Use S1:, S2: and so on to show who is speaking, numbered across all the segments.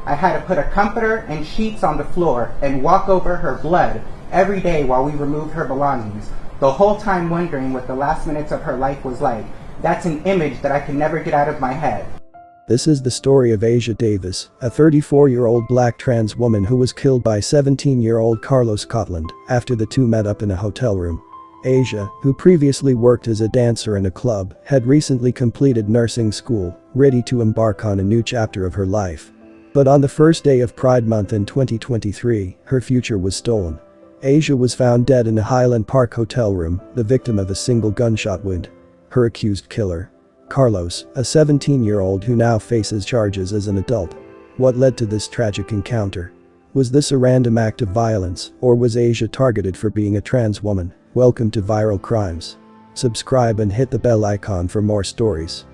S1: I had to put a comforter and sheets on the floor and walk over her blood every day while we removed her belongings, the whole time wondering what the last minutes of her life was like. That's an image that I can never get out of my head.
S2: This is the story of Ashia Davis, a 34-year-old black trans woman who was killed by 17-year-old Carlos Scotland after the two met up in a hotel room. Ashia, who previously worked as a dancer in a club, had recently completed nursing school, ready to embark on a new chapter of her life. But on the first day of Pride Month in 2023, her future was stolen. Ashia was found dead in a Highland Park hotel room, the victim of a single gunshot wound. Her accused killer, Carlos, a 17-year-old who now faces charges as an adult. What led to this tragic encounter? Was this a random act of violence, or was Ashia targeted for being a trans woman? Welcome to Viral Crimes. Subscribe and hit the bell icon for more stories.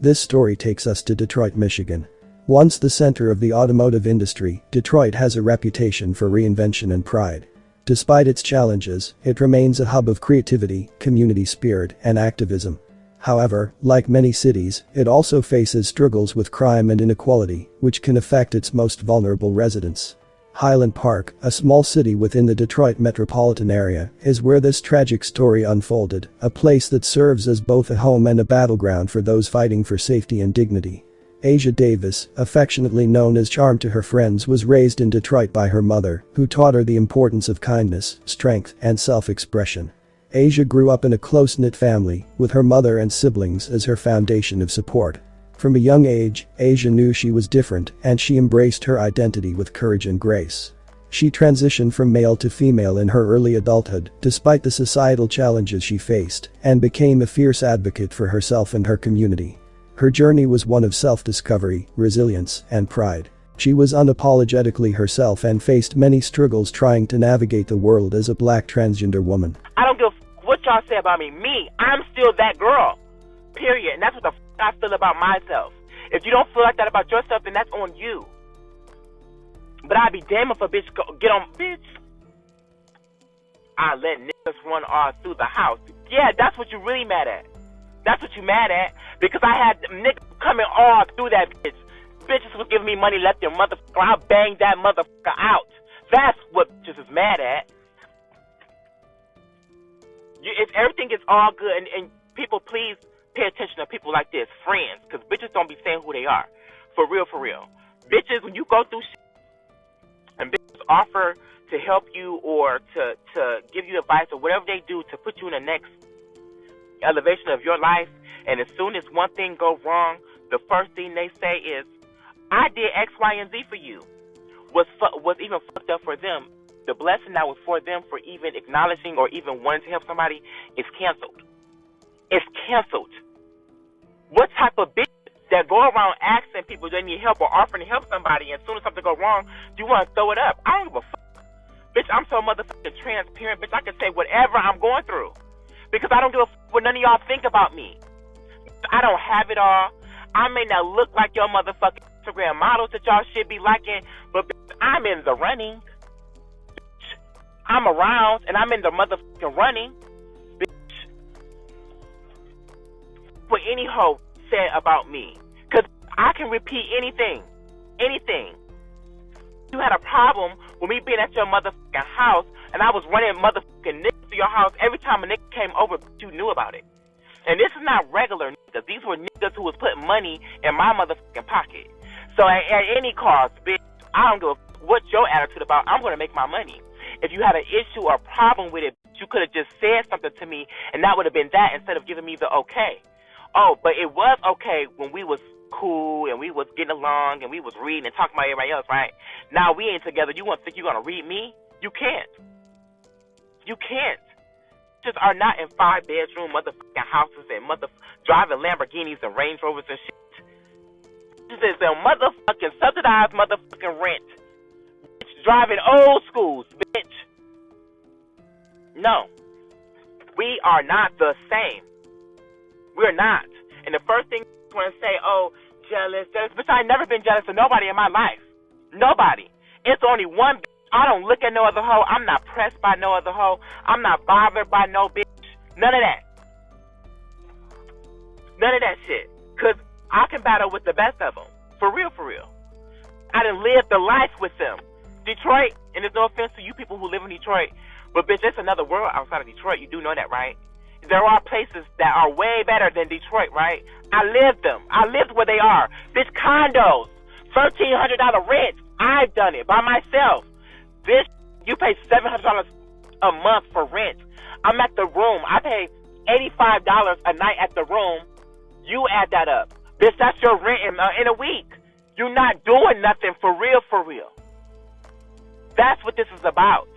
S2: This story takes us to Detroit, Michigan. Once the center of the automotive industry, Detroit has a reputation for reinvention and pride. Despite its challenges, it remains a hub of creativity, community spirit, and activism. However, like many cities, it also faces struggles with crime and inequality, which can affect its most vulnerable residents. Highland Park, a small city within the Detroit metropolitan area, is where this tragic story unfolded, a place that serves as both a home and a battleground for those fighting for safety and dignity. Ashia Davis, affectionately known as Charm to her friends, was raised in Detroit by her mother, who taught her the importance of kindness, strength, and self-expression. Ashia grew up in a close-knit family, with her mother and siblings as her foundation of support. From a young age, Ashia knew she was different, and she embraced her identity with courage and grace. She transitioned from male to female in her early adulthood, despite the societal challenges she faced, and became a fierce advocate for herself and her community. Her journey was one of self-discovery, resilience, and pride. She was unapologetically herself and faced many struggles trying to navigate the world as a black transgender woman.
S3: I don't give a what y'all say about me. I'm still that girl. Period. And that's what the I feel about myself. If you don't feel like that about yourself, then that's on you. But I'd be damned if a bitch get on, bitch. I let niggas run all through the house. Yeah, that's what you really mad at. That's what you mad at. Because I had niggas coming all through that bitch. Bitches was giving me money left their motherfucker. I'll bang that motherfucker out. That's what bitches is mad at. If everything is all good, and people please pay attention to people like this, friends, because bitches don't be saying who they are. For real, for real. Bitches, when you go through shit, and bitches offer to help you or to give you advice or whatever they do to put you in the next elevation of your life, and as soon as one thing goes wrong, the first thing they say is, I did X, Y, and Z for you. Was even fucked up for them. The blessing that was for them for even acknowledging or even wanting to help somebody is canceled. It's canceled. What type of bitch that go around asking people they need help or offering to help somebody, and as soon as something goes wrong, you want to throw it up? I don't give a fuck. Bitch, I'm so motherfucking transparent, bitch, I can say whatever I'm going through. Because I don't give a fuck what none of y'all think about me. I don't have it all. I may not look like your motherfucking Instagram models that y'all should be liking, but bitch, I'm in the running. Bitch, I'm around, and I'm in the motherfucking running. What any hoe said about me, because I can repeat anything. You had a problem with me being at your motherfucking house, and I was running motherfucking niggas to your house every time a nigga came over, you knew about it. And this is not regular niggas. These were niggas who was putting money in my motherfucking pocket. So at any cost, bitch, I don't give a what's your attitude about. I'm going to make my money. If you had an issue or problem with it, you could have just said something to me, and that would have been that instead of giving me the okay. Oh, but it was okay when we was cool and we was getting along and we was reading and talking about everybody else, right? Now we ain't together. You want to think you're going to read me? You can't. You can't. Just are not in 5-bedroom motherfucking houses and driving Lamborghinis and Range Rovers and shit. This is a motherfucking subsidized motherfucking rent. Bitch, driving old schools, bitch. No. We are not the same. We're not. And the first thing you want to say, oh, jealous. Bitch, I've never been jealous of nobody in my life. Nobody. It's only one bitch. I don't look at no other hoe. I'm not pressed by no other hoe. I'm not bothered by no bitch. None of that. None of that shit. Because I can battle with the best of them. For real, for real. I done lived the life with them. Detroit, and there's no offense to you people who live in Detroit, but bitch, there's another world outside of Detroit. You do know that, right? There are places that are way better than Detroit, right? I lived them. I lived where they are. Bitch, condos, $1,300 rent. I've done it by myself. Bitch, you pay $700 a month for rent. I'm at the room. I pay $85 a night at the room. You add that up. Bitch, that's your rent in a week. You're not doing nothing for real, for real. That's what this is about.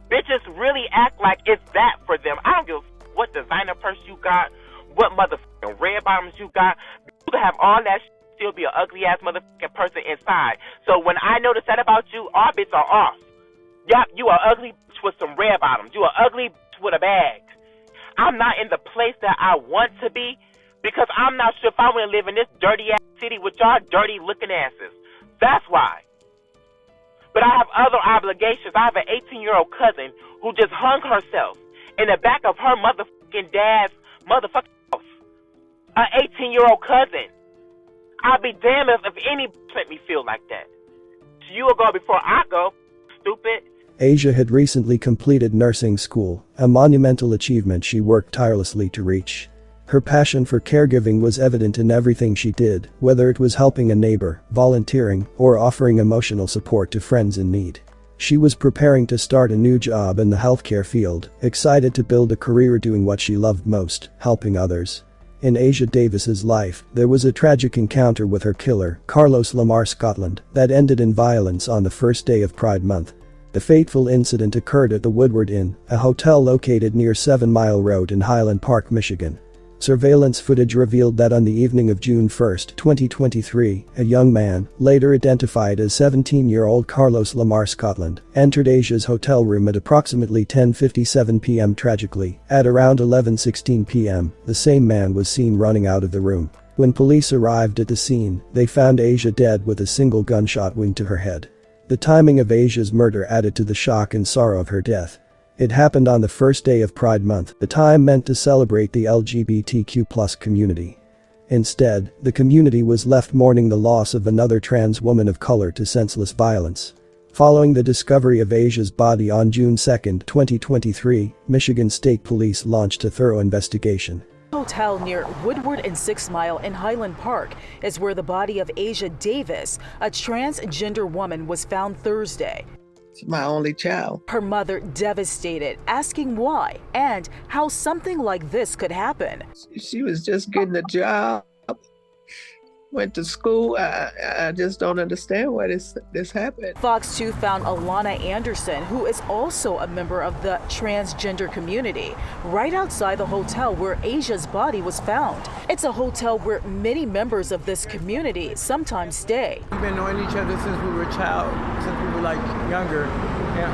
S3: Bitches really act like it's that for them. I don't give a what designer purse you got, what motherfucking red bottoms you got. You can have all that shit, still be an ugly ass motherfucking person inside. So when I notice that about you, all bits are off. Yup, you are ugly bitch with some red bottoms. You are ugly bitch with a bag. I'm not in the place that I want to be because I'm not sure if I want to live in this dirty ass city with y'all dirty looking asses. That's why. But I have other obligations. I have an 18-year-old cousin who just hung herself in the back of her motherfucking dad's motherfucking house. An 18-year-old cousin. I'll be damned if any let me feel like that. You will go before I go, stupid.
S2: Ashia had recently completed nursing school, a monumental achievement she worked tirelessly to reach. Her passion for caregiving was evident in everything she did, whether it was helping a neighbor, volunteering, or offering emotional support to friends in need. She was preparing to start a new job in the healthcare field, excited to build a career doing what she loved most, helping others. In Ashia Davis's life, there was a tragic encounter with her killer, Carlos Lamar Scotland, that ended in violence on the first day of Pride Month. The fateful incident occurred at the Woodward Inn, a hotel located near 7 Mile Road in Highland Park, Michigan. Surveillance footage revealed that on the evening of June 1, 2023, a young man, later identified as 17-year-old Carlos Lamar Scotland, entered Ashia's hotel room at approximately 10:57 p.m. Tragically, at around 11:16 p.m., the same man was seen running out of the room. When police arrived at the scene, they found Ashia dead with a single gunshot wound to her head. The timing of Ashia's murder added to the shock and sorrow of her death. It happened on the first day of Pride Month, the time meant to celebrate the LGBTQ+ community. Instead, the community was left mourning the loss of another trans woman of color to senseless violence. Following the discovery of Ashia's body on June 2, 2023, Michigan State Police launched a thorough investigation.
S4: Hotel near Woodward and 6 Mile in Highland Park is where the body of Ashia Davis, a transgender woman, was found Thursday.
S5: My only child.
S4: Her mother devastated, asking why and how something like this could happen.
S5: She was just getting a job, went to school. I just don't understand why this happened.
S4: Fox 2 found Alana Anderson, who is also a member of the transgender community, right outside the hotel where Ashia's body was found. It's a hotel where many members of this community sometimes stay.
S6: We've been knowing each other since we were a child, since we were like younger, and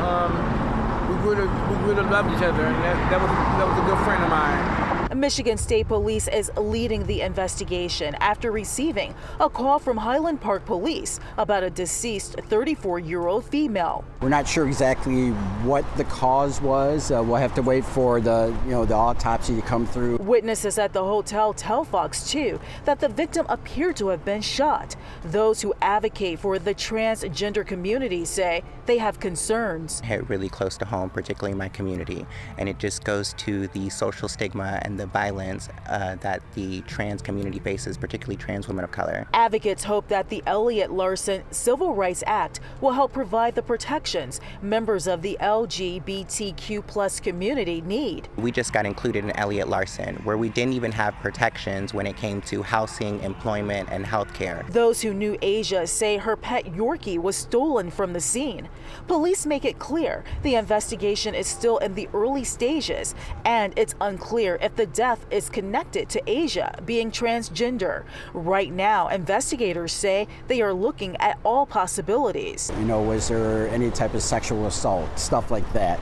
S6: we would have loved each other, and that was a good friend of mine.
S4: Michigan State Police is leading the investigation after receiving a call from Highland Park Police about a deceased 34-year-old female.
S7: We're not sure exactly what the cause was. We'll have to wait for the autopsy to come through.
S4: Witnesses at the hotel tell Fox 2 that the victim appeared to have been shot. Those who advocate for the transgender community say they have concerns.
S8: Hit really close to home, particularly in my community, and it just goes to the social stigma and the violence that the trans community faces, particularly trans women of color.
S4: Advocates hope that the Elliott-Larsen Civil Rights Act will help provide the protections members of the LGBTQ+ community need.
S8: We just got included in Elliott-Larsen, where we didn't even have protections when it came to housing, employment, and health care.
S4: Those who knew Ashia say her pet Yorkie was stolen from the scene. Police make it clear the investigation is still in the early stages, and it's unclear if the death is connected to Ashia being transgender. Right now, investigators say they are looking at all possibilities.
S7: Was there any type of sexual assault, stuff like that,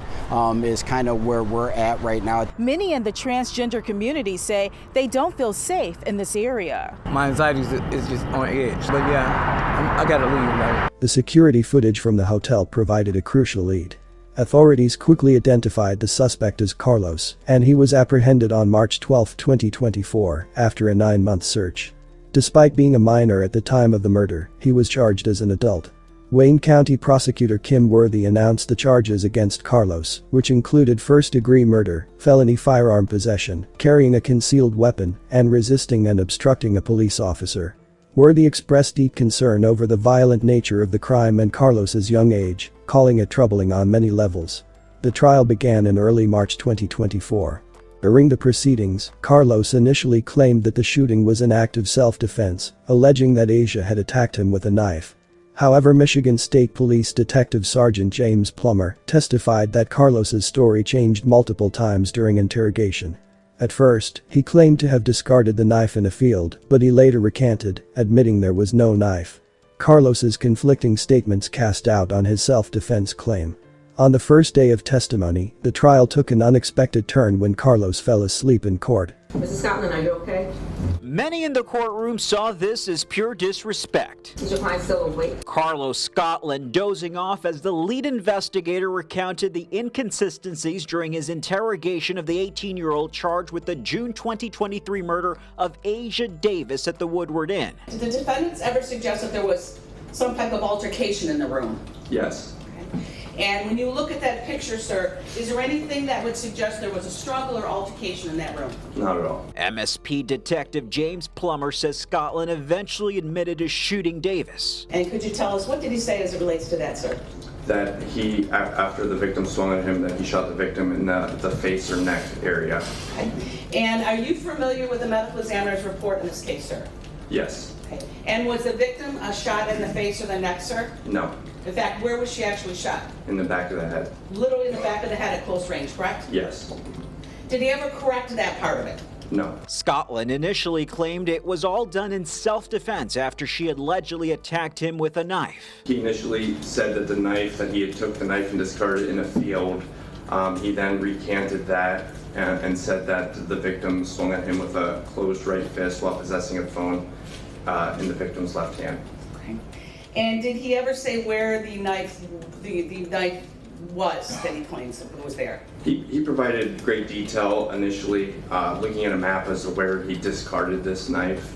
S7: is kind of where we're at right now.
S4: Many in the transgender community say they don't feel safe in this area.
S6: My anxiety is just on edge, but yeah, I gotta leave, right?
S2: The security footage from the hotel provided a crucial lead. Authorities quickly identified the suspect as Carlos, and he was apprehended on March 12, 2024, after a 9-month search. Despite being a minor at the time of the murder, he was charged as an adult. Wayne County Prosecutor Kim Worthy announced the charges against Carlos, which included first-degree murder, felony firearm possession, carrying a concealed weapon, and resisting and obstructing a police officer. Worthy expressed deep concern over the violent nature of the crime and Carlos's young age, calling it troubling on many levels. The trial began in early March 2024. During the proceedings, Carlos initially claimed that the shooting was an act of self-defense, alleging that Ashia had attacked him with a knife. However, Michigan State Police Detective Sergeant James Plummer testified that Carlos's story changed multiple times during interrogation. At first, he claimed to have discarded the knife in a field, but he later recanted, admitting there was no knife. Carlos's conflicting statements cast doubt on his self-defense claim. On the first day of testimony, the trial took an unexpected turn when Carlos fell asleep in court.
S9: Mrs. Scotland, are you okay?
S10: Many in the courtroom saw this as pure disrespect.
S9: Is your client still awake?
S10: Carlos Scotland dozing off as the lead investigator recounted the inconsistencies during his interrogation of the 18-year-old charged with the June 2023 murder of Ashia Davis at the Woodward Inn.
S11: Did the defendants ever suggest that there was some type of altercation in the room?
S12: Yes.
S11: And when you look at that picture, sir, is there anything that would suggest there was a struggle or altercation in that room?
S12: Not at all.
S10: MSP Detective James Plummer says Scotland eventually admitted to shooting Davis.
S11: And could you tell us, what did he say as it relates to that, sir?
S12: That he, after the victim swung at him, that he shot the victim in the face or neck area.
S11: Okay. And are you familiar with the medical examiner's report in this case, sir?
S12: Yes.
S11: Okay. And was the victim shot in the face or the neck, sir?
S12: No.
S11: In fact, where was she actually shot?
S12: In the back of the head.
S11: Literally in the back of the head at close range, correct?
S12: Yes.
S11: Did he ever correct that part of it?
S12: No.
S10: Scotland initially claimed it was all done in self-defense after she allegedly attacked him with a knife.
S12: He initially said that he had took the knife and discarded it in a field. He then recanted that and said that the victim swung at him with a closed right fist while possessing a phone in the victim's left hand.
S11: Okay. And did he ever say where the knife was that he claims was there?
S12: He provided great detail initially, looking at a map as to where he discarded this knife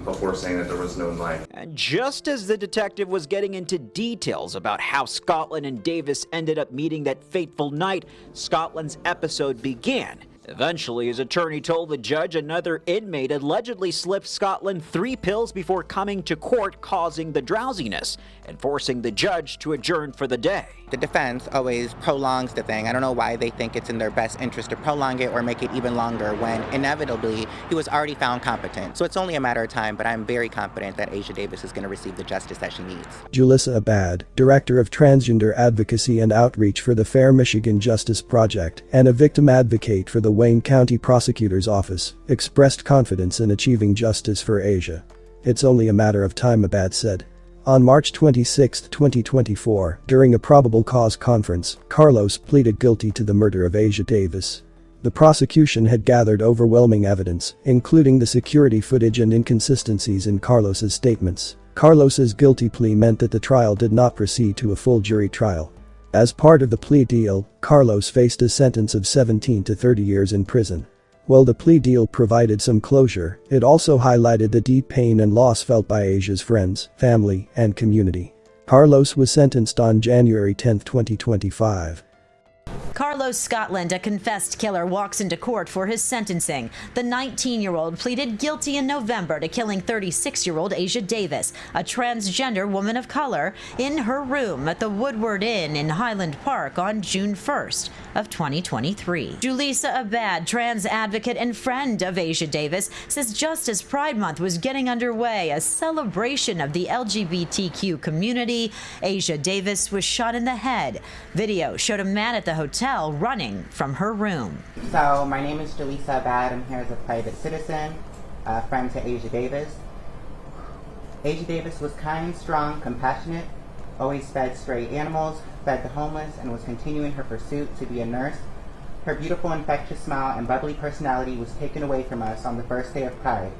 S12: before saying that there was no knife.
S10: And just as the detective was getting into details about how Scotland and Davis ended up meeting that fateful night, Scotland's episode began. Eventually, his attorney told the judge another inmate allegedly slipped Scotland 3 pills before coming to court, causing the drowsiness and forcing the judge to adjourn for the day.
S8: The defense always prolongs the thing. I don't know why they think it's in their best interest to prolong it or make it even longer when inevitably he was already found competent. So it's only a matter of time, but I'm very confident that Ashia Davis is going to receive the justice that she needs.
S2: Julissa Abad, Director of Transgender Advocacy and Outreach for the Fair Michigan Justice Project and a victim advocate for the Wayne County Prosecutor's Office, expressed confidence in achieving justice for Ashia. It's only a matter of time, Abad said. On March 26, 2024, during a probable cause conference, Carlos pleaded guilty to the murder of Ashia Davis. The prosecution had gathered overwhelming evidence, including the security footage and inconsistencies in Carlos's statements. Carlos's guilty plea meant that the trial did not proceed to a full jury trial. As part of the plea deal, Carlos faced a sentence of 17 to 30 years in prison. While the plea deal provided some closure, it also highlighted the deep pain and loss felt by Ashia's friends, family, and community. Carlos was sentenced on January 10, 2025.
S13: Carlos Scotland, a confessed killer, walks into court for his sentencing. The 19-year-old pleaded guilty in November to killing 36-year-old Ashia Davis, a transgender woman of color, in her room at the Woodward Inn in Highland Park on June 1st of 2023. Julissa Abad, trans advocate and friend of Ashia Davis, says just as Pride Month was getting underway, a celebration of the LGBTQ community, Ashia Davis was shot in the head. Video showed a man at the hotel running from her room.
S1: So my name is Julissa Abad. I'm here as a private citizen, friend to Ashia Davis. Ashia Davis was kind, strong, compassionate, always fed stray animals, fed the homeless, and was continuing her pursuit to be a nurse. Her beautiful, infectious smile and bubbly personality was taken away from us on the first day of Pride.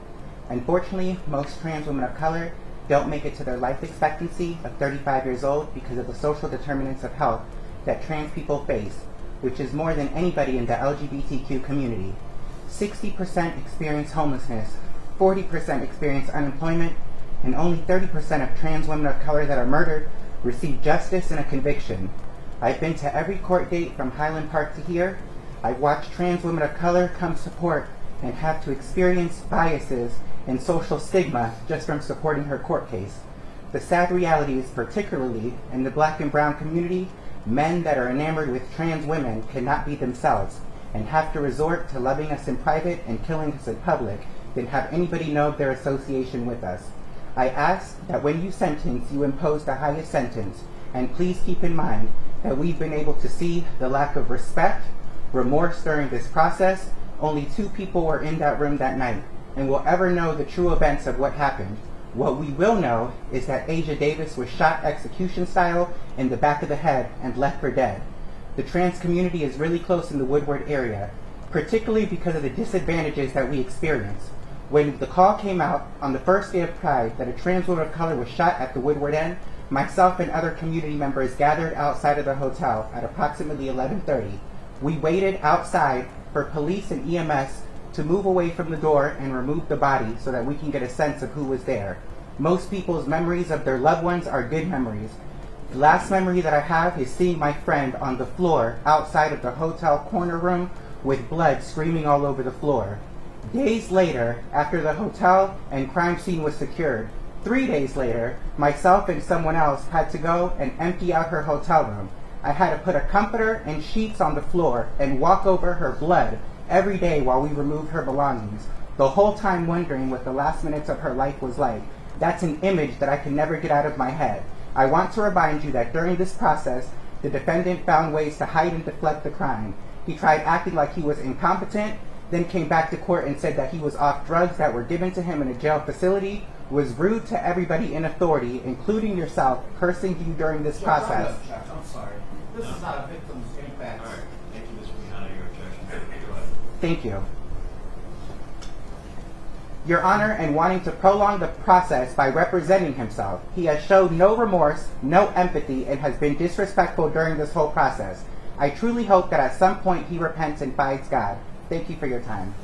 S1: Unfortunately, most trans women of color don't make it to their life expectancy of 35 years old because of the social determinants of health that trans people face, which is more than anybody in the LGBTQ community. 60% experience homelessness, 40% experience unemployment, and only 30% of trans women of color that are murdered receive justice and a conviction. I've been to every court date from Highland Park to here. I've watched trans women of color come support and have to experience biases and social stigma just from supporting her court case. The sad reality is, particularly in the black and brown community, men that are enamored with trans women cannot be themselves and have to resort to loving us in private and killing us in public than have anybody know of their association with us. I ask that when you sentence, you impose the highest sentence, and please keep in mind that we've been able to see the lack of respect, remorse during this process. Only 2 people were in that room that night and will ever know the true events of what happened. What we will know is that Ashia Davis was shot execution style in the back of the head and left for dead. The trans community is really close in the Woodward area, particularly because of the disadvantages that we experience. When the call came out on the first day of Pride that a trans woman of color was shot at the Woodward Inn, myself and other community members gathered outside of the hotel at approximately 11:30. We waited outside for police and EMS to move away from the door and remove the body so that we can get a sense of who was there. Most people's memories of their loved ones are good memories. The last memory that I have is seeing my friend on the floor outside of the hotel corner room with blood screaming all over the floor. Days later, after the hotel and crime scene was secured, 3 days later, myself and someone else had to go and empty out her hotel room. I had to put a comforter and sheets on the floor and walk over her blood every day while we removed her belongings, the whole time wondering what the last minutes of her life was like. That's an image that I can never get out of my head. I want to remind you that during this process, the defendant found ways to hide and deflect the crime. He tried acting like he was incompetent, then came back to court and said that he was off drugs that were given to him in a jail facility, was rude to everybody in authority, including yourself, cursing you during this process.
S14: I'm sorry. This is not a victim's impact. All right. Thank you, Mr. Rihanna. Your objection. Go ahead.
S1: Thank you. Your Honor, in wanting to prolong the process by representing himself, he has showed no remorse, no empathy, and has been disrespectful during this whole process. I truly hope that at some point he repents and finds God. Thank you for your time.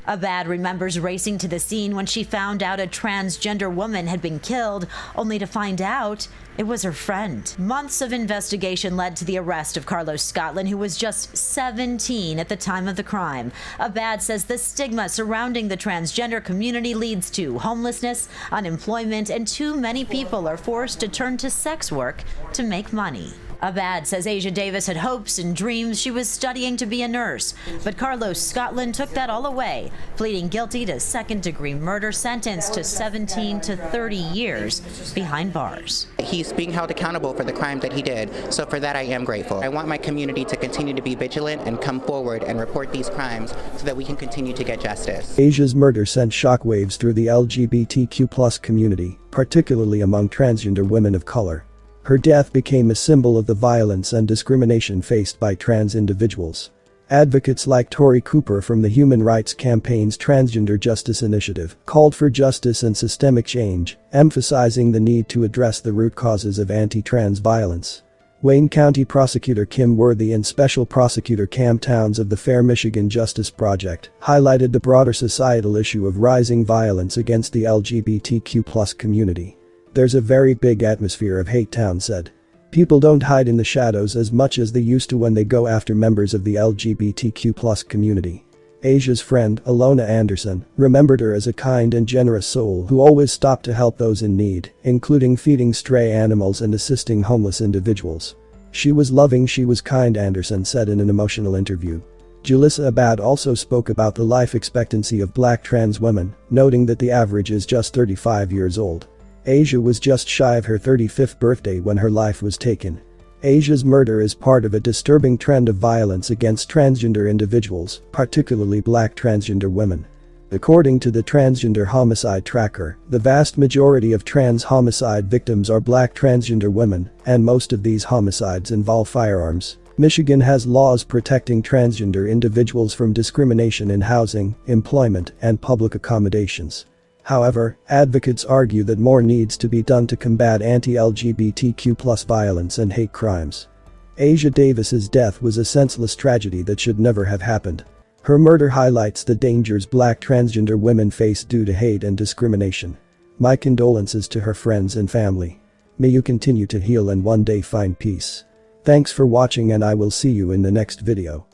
S13: Abad remembers racing to the scene when she found out a transgender woman had been killed, only to find out it was her friend. Months of investigation led to the arrest of Carlos Scotland, who was just 17 at the time of the crime. Abad says the stigma surrounding the transgender community leads to homelessness, unemployment, and too many people are forced to turn to sex work to make money. Abad says Ashia Davis had hopes and dreams. She was studying to be a nurse, but Carlos Scotland took that all away, pleading guilty to second-degree murder, sentenced to 17 to 30 years behind bars.
S8: He's being held accountable for the crime that he did, so for that I am grateful. I want my community to continue to be vigilant and come forward and report these crimes so that we can continue to get justice.
S2: Ashia's murder sent shockwaves through the LGBTQ+ community, particularly among transgender women of color. Her death became a symbol of the violence and discrimination faced by trans individuals. Advocates like Tori Cooper from the Human Rights Campaign's Transgender Justice Initiative called for justice and systemic change, emphasizing the need to address the root causes of anti-trans violence. Wayne County Prosecutor Kim Worthy and Special Prosecutor Cam Towns of the Fair Michigan Justice Project highlighted the broader societal issue of rising violence against the LGBTQ+ community. "There's a very big atmosphere of hate," Towns said. "People don't hide in the shadows as much as they used to when they go after members of the LGBTQ+ community." Ashia's friend, Alona Anderson, remembered her as a kind and generous soul who always stopped to help those in need, including feeding stray animals and assisting homeless individuals. "She was loving, she was kind," Anderson said in an emotional interview. Julissa Abad also spoke about the life expectancy of black trans women, noting that the average is just 35 years old. Ashia was just shy of her 35th birthday when her life was taken. Ashia's murder is part of a disturbing trend of violence against transgender individuals, particularly black transgender women. According to the Transgender Homicide Tracker, the vast majority of trans homicide victims are black transgender women, and most of these homicides involve firearms. Michigan has laws protecting transgender individuals from discrimination in housing, employment, and public accommodations. However, advocates argue that more needs to be done to combat anti-LGBTQ+ violence and hate crimes. Ashia Davis's death was a senseless tragedy that should never have happened. Her murder highlights the dangers black transgender women face due to hate and discrimination. My condolences to her friends and family. May you continue to heal and one day find peace. Thanks for watching and I will see you in the next video.